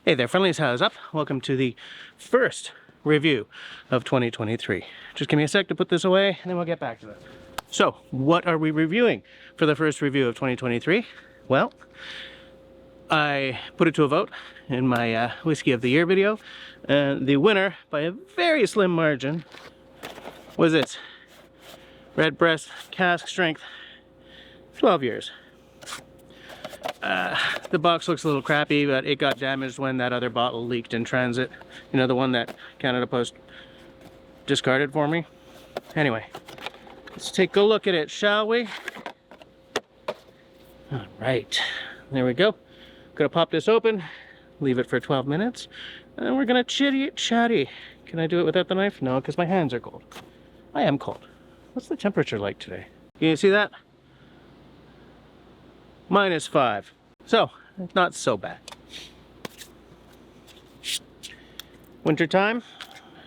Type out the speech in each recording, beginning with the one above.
Hey there, friendlies, how's up? Welcome to the first review of 2023. Just give me a sec to put this away and then we'll get back to it. So, what are we reviewing for the first review of 2023? Well, I put it to a vote in my Whiskey of the Year video, and the winner, by a very slim margin, was this Redbreast Cask Strength 12 years. The box looks a little crappy, but it got damaged when that other bottle leaked in transit. You know, the one that Canada Post discarded for me. Anyway, let's take a look at it, shall we? All right, there we go. Gonna pop this open, leave it for 12 minutes, and then we're gonna chitty-chatty. Can I do it without the knife? No, because my hands are cold. I am cold. What's the temperature like today? Can you see that? -5. So, not so bad. Winter time,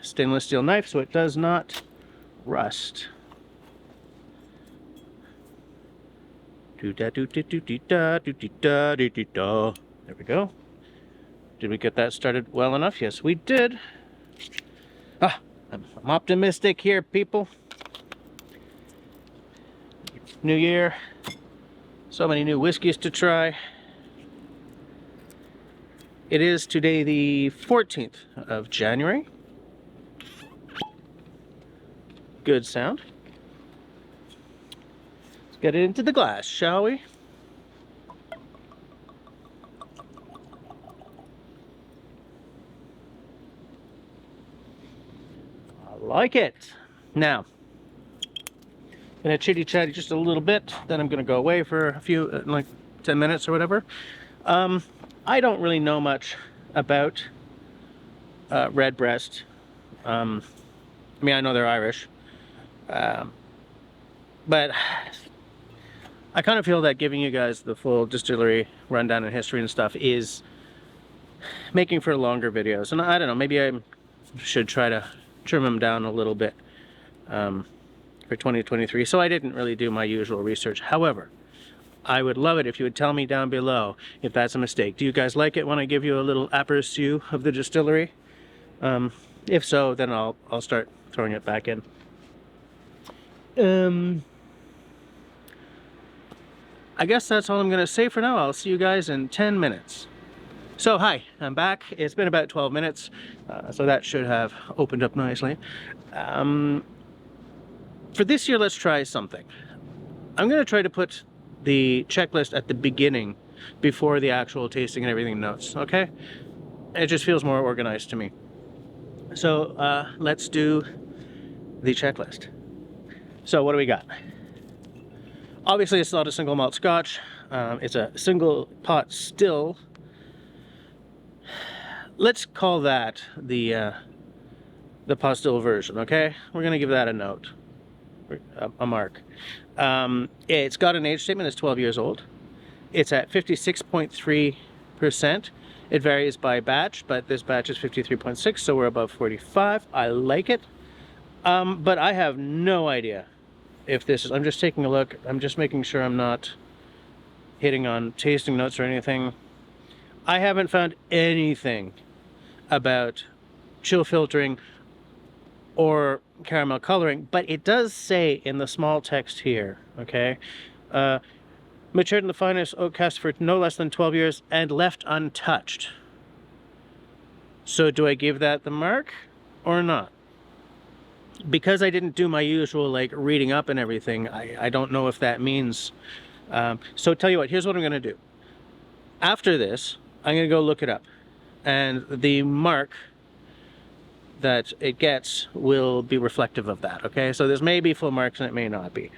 stainless steel knife so it does not rust. There we go. Did we get that started well enough? Yes, we did. I'm optimistic here, people. New year. So many new whiskeys to try. It is today the 14th of January. Good sound. Let's get it into the glass, shall we? I like it. Now, gonna chitty chatty just a little bit, then I'm gonna go away for a few, like 10 minutes or whatever. I don't really know much about Redbreast. I mean, I know they're Irish, but I kind of feel that giving you guys the full distillery rundown and history and stuff is making for longer videos. And I don't know, maybe I should try to trim them down a little bit for 2023. So I didn't really do my usual research. However, I would love it if you would tell me down below if that's a mistake. Do you guys like it when I give you a little aperçu of the distillery? If so, then I'll start throwing it back in. I guess that's all I'm gonna say for now. I'll see you guys in 10 minutes. So hi, I'm back. It's been about 12 minutes, so that should have opened up nicely. For this year, let's try something. I'm gonna try to put the checklist at the beginning before the actual tasting and everything notes, okay? It just feels more organized to me. So let's do the checklist. So what do we got? Obviously it's not a single malt scotch. It's a single pot still. Let's call that the pot still version, okay? We're gonna give that a note, a mark. It's got an age statement, it's 12 years old. It's at 56.3%. It varies by batch, but this batch is 53.6, so we're above 45. I like it. But I have no idea if this is, I'm just taking a look. I'm just making sure I'm not hitting on tasting notes or anything. I haven't found anything about chill filtering or caramel coloring, but it does say in the small text here, okay, matured in the finest oak cask for no less than 12 years and left untouched. So do I give that the mark or not? Because I didn't do my usual like reading up and everything, I don't know if that means, so tell you what, here's what I'm gonna do. After this, I'm gonna go look it up, and the mark that it gets will be reflective of that, okay? So there's may be full marks and it may not be.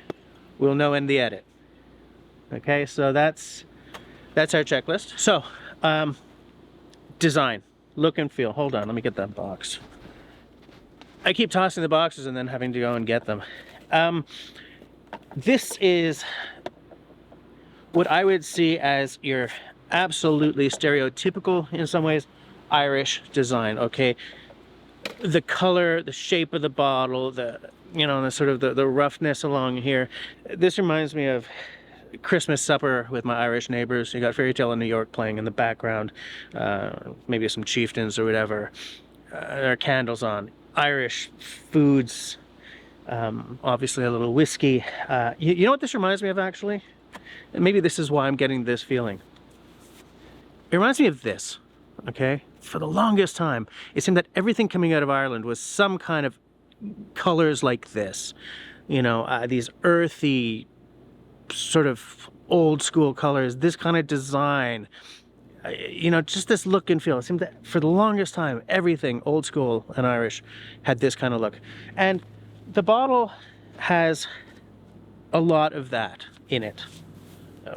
We'll know in the edit. Okay, so that's our checklist. So, design, look and feel. Hold on, let me get that box. I keep tossing the boxes and then having to go and get them. This is what I would see as your absolutely stereotypical, in some ways, Irish design, okay? The color, the shape of the bottle, the, you know, the sort of the roughness along here. This reminds me of Christmas supper with my Irish neighbors. You got Fairy Tale in New York playing in the background, maybe some chieftains or whatever. There are candles on. Irish foods, obviously a little whiskey. You know what this reminds me of, actually? And maybe this is why I'm getting this feeling. It reminds me of this, okay? For the longest time, it seemed that everything coming out of Ireland was some kind of colors like this. You know, these earthy, sort of old school colors, this kind of design. You know, just this look and feel. It seemed that for the longest time, everything old school and Irish had this kind of look. And the bottle has a lot of that in it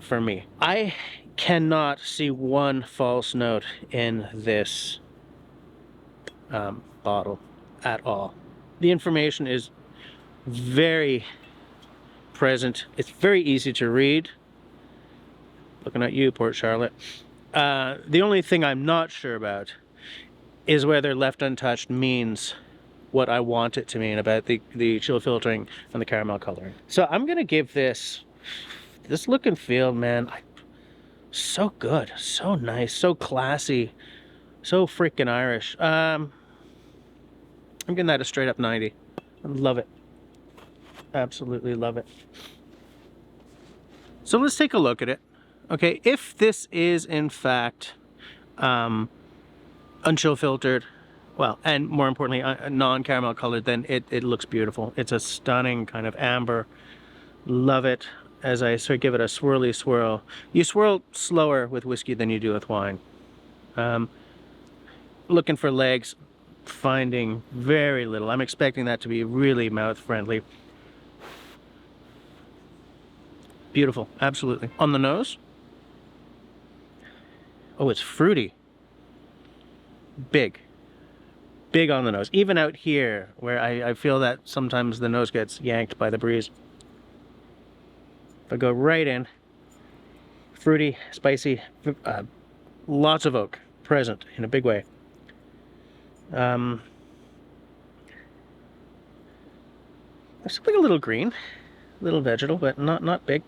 for me. I cannot see one false note in this bottle at all. The information is very present. It's very easy to read. Looking at you, Port Charlotte. The only thing I'm not sure about is whether left untouched means what I want it to mean about the chill filtering and the caramel coloring. So I'm gonna give this look and feel, man, so good, so nice, so classy, so freaking Irish. I'm giving that a straight up 90. I love it. Absolutely love it. So let's take a look at it. Okay, if this is in fact unchill filtered, well, and more importantly, non-caramel colored, then it looks beautiful. It's a stunning kind of amber. Love it. As I sort of give it a swirly swirl. You swirl slower with whiskey than you do with wine. Looking for legs, finding very little. I'm expecting that to be really mouth friendly. Beautiful, absolutely. On the nose, oh, it's fruity. Big on the nose. Even out here, where I feel that sometimes the nose gets yanked by the breeze. If I go right in, fruity, spicy, lots of oak present in a big way. There's something a little green, a little vegetal, but not big.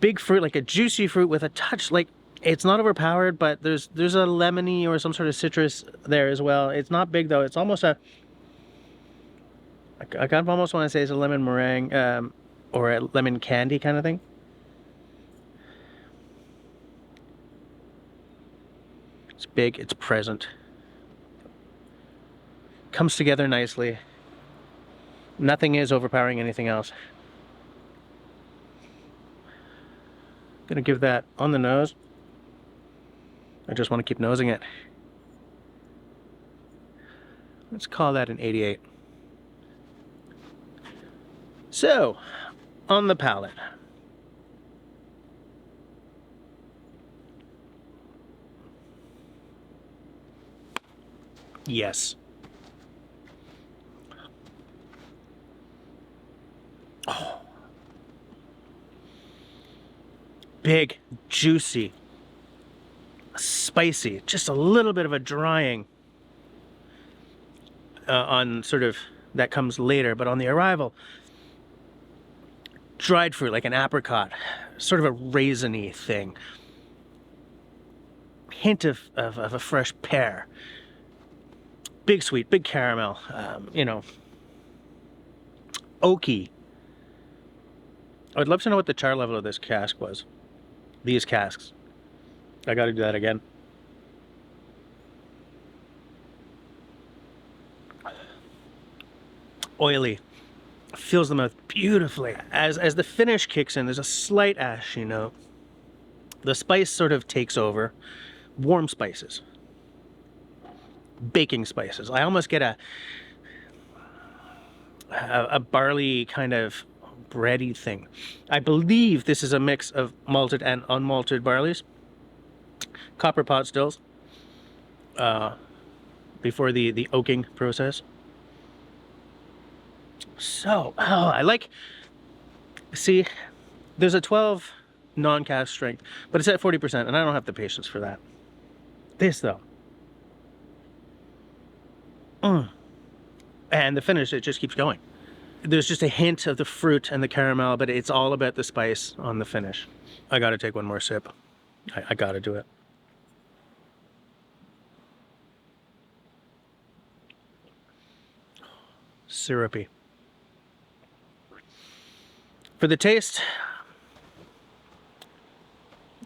Big fruit, like a juicy fruit with a touch, like it's not overpowered, but there's a lemony or some sort of citrus there as well. It's not big though. It's almost a, I kind of almost want to say it's a lemon meringue or a lemon candy kind of thing. It's big, it's present. Comes together nicely. Nothing is overpowering anything else. Gonna give that on the nose. I just want to keep nosing it. Let's call that an 88. So, on the palate. Yes. Oh. Big, juicy, spicy, just a little bit of a drying on sort of, that comes later, but on the arrival, dried fruit like an apricot, sort of a raisiny thing. Hint of a fresh pear. Big sweet, big caramel, you know, oaky. I would love to know what the char level of this cask was. These casks. I gotta do that again. Oily. Fills the mouth beautifully. As the finish kicks in, there's a slight ashy note. The spice sort of takes over. Warm spices. Baking spices. I almost get a barley kind of bready thing. I believe this is a mix of malted and unmalted barleys. Copper pot stills. Before the oaking process. So, oh, I like, see, there's a 12 non-cask strength, but it's at 40%, and I don't have the patience for that. This, though. And the finish, it just keeps going. there's just a hint of the fruit and the caramel, but it's all about the spice on the finish. I gotta take one more sip. I gotta do it. Syrupy. For the taste,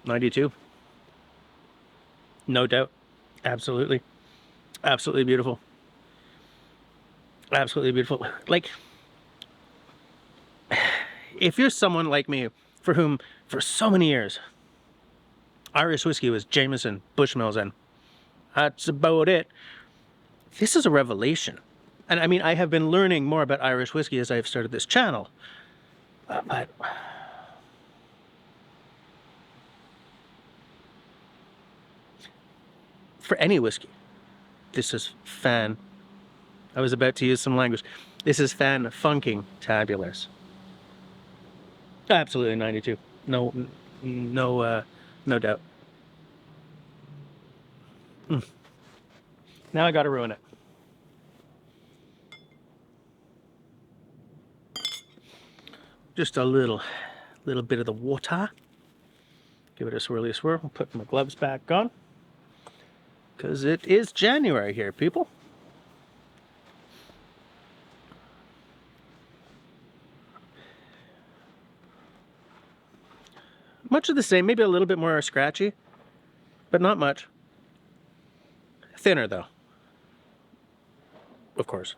92. No doubt. Absolutely. Absolutely beautiful. Absolutely beautiful. Like, if you're someone like me, for whom, for so many years, Irish whiskey was Jameson, Bushmills, and that's about it, this is a revelation. And I mean, I have been learning more about Irish whiskey as I've started this channel. But for any whiskey, this is fan. I was about to use some language. This is fan-funking-tabulous. Absolutely 92. No doubt. Now I gotta ruin it. Just a little bit of the water. Give it a swirly swirl. I'll put my gloves back on. Because it is January here, people. Much of the same, maybe a little bit more scratchy, but not much. Thinner though, of course.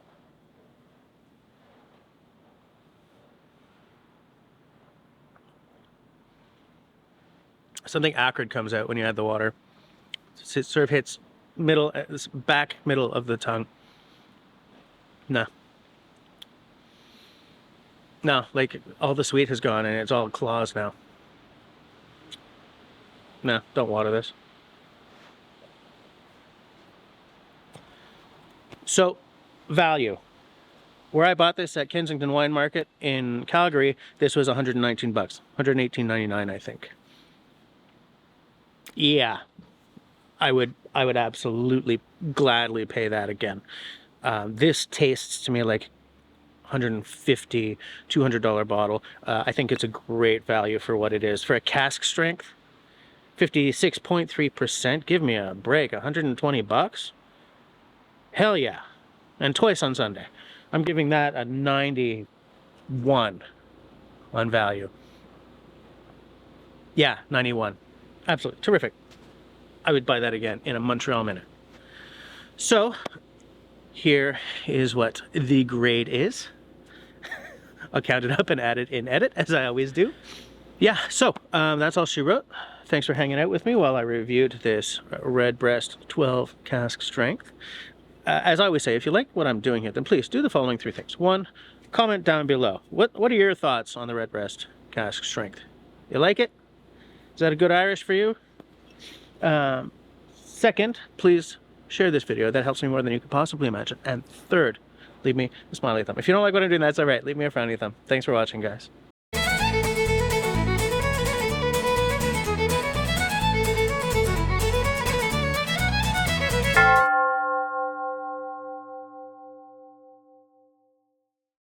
Something acrid comes out when you add the water. It sort of hits middle, back middle of the tongue. No, like all the sweet has gone and it's all claws now. No, don't water this. So, value. Where I bought this at Kensington Wine Market in Calgary, this was 119 bucks, 118.99, I think. Yeah, I would absolutely gladly pay that again. This tastes to me like $150, $200 bottle. I think it's a great value for what it is. For a cask strength, 56.3%. Give me a break. 120 bucks? Hell yeah. And twice on Sunday. I'm giving that a 91 on value. Yeah, 91. Absolutely terrific. I would buy that again in a Montreal minute. So, here is what the grade is. I'll count it up and add it in edit, as I always do. Yeah, so that's all she wrote. Thanks for hanging out with me while I reviewed this Redbreast 12 Cask Strength. As I always say, if you like what I'm doing here, then please do the following 3 things. 1, comment down below. What are your thoughts on the Redbreast Cask Strength? You like it? Is that a good Irish for you? Second, please share this video. That helps me more than you could possibly imagine. And third, leave me a smiley thumb. If you don't like what I'm doing, that's all right. Leave me a frowny thumb. Thanks for watching, guys.